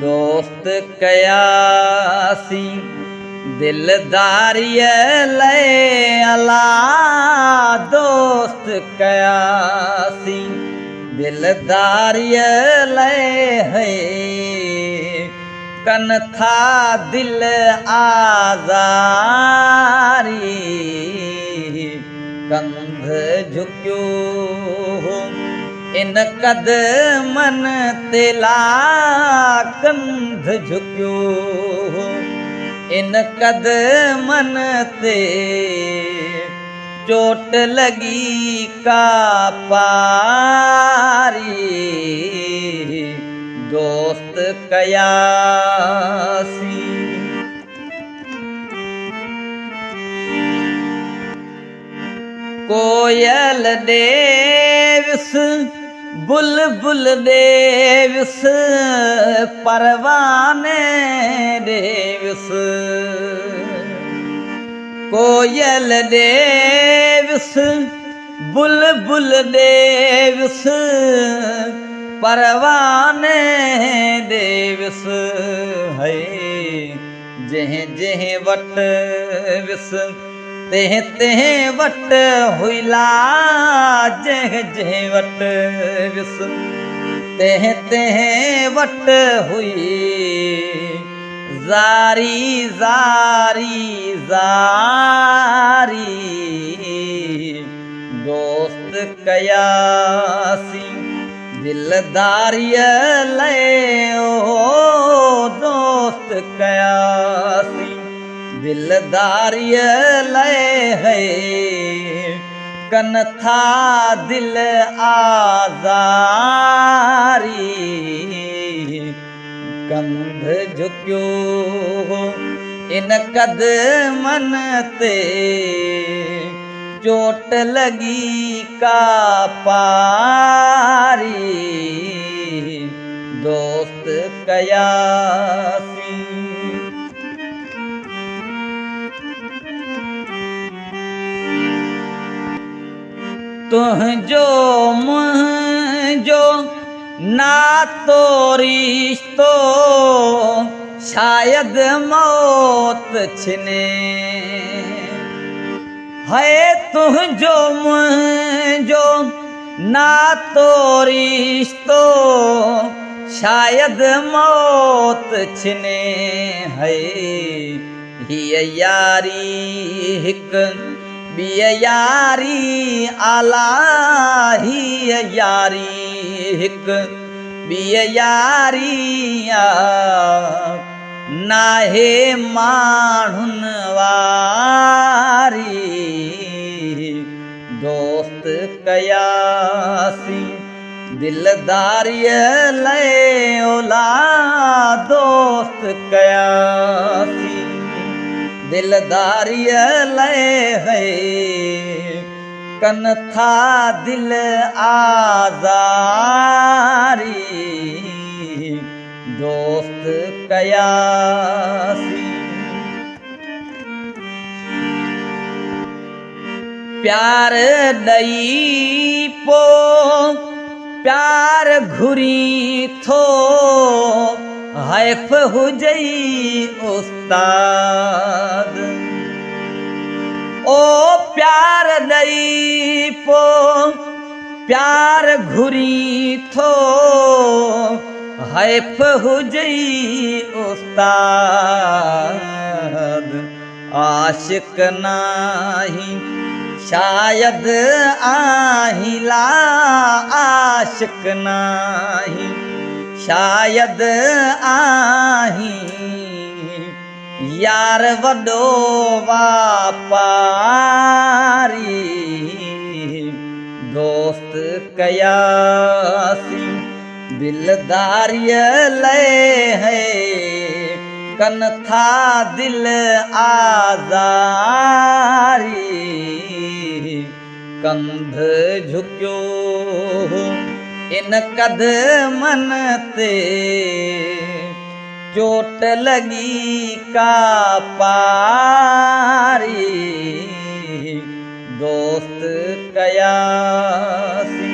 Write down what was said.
दोस्त कयासी दिलदारीअ लाइ अला दोस्त कयासी दिलदारीअ लाइ है कन था दिल आज़ारी कंध झुकियो इन कदमन ते ला कंध झुकियो इन कदमन ते चोट लगी का पारी दोस्त कयासी कोयल देविस बुलबुल देविस परवाने देविस कोयल देविस बुलबुल देविस परवाने देविस है जह जह वट विस तेह तेह वट हुइला जह जह वट विस तेह तेह वट हुई ज़ारी ज़ारी ज़ारी दोस्त कयासी दिलदारीअ लाइ ओ दोस्त कयासी दिलदारीअ लाइ है कन था दिल आज़ारी कंध झुकियो इन कदमन ते चोट लगी का पारी दोस्त कयासी तुझो मुझो नातो रिश्तो शायद मौत छिने है तुझो मुझो नातो रिश्तो शायद मौत छिने है हीअ यारी हिक ॿीअ यारी आला हीअ यारी हिक ॿीअ यारी नाहे माण्हुनि वारी दोस्त कयासी दिलदारीअ लाइ ओला दोस्त कयासी दिलदारीअ लाइ है कन था दिल आज़ारी दोस्त कयासी प्यार ॾई पो प्यार घुरी थो हैफ़ हुजई उस्ताद ओ प्यार ॾई पो प्यार घुरी थो हैफ़ हुजई उस्ताद आशिक नाही शायद आहिला आशिक नाही शायद आही यार वॾो वापारी दोस्त कयासी दिलदारीअ लाइ है कन था दिल आज़ारी कंध झुकियो इन कदमन ते चोट लगी का पारी दोस्त कयासी।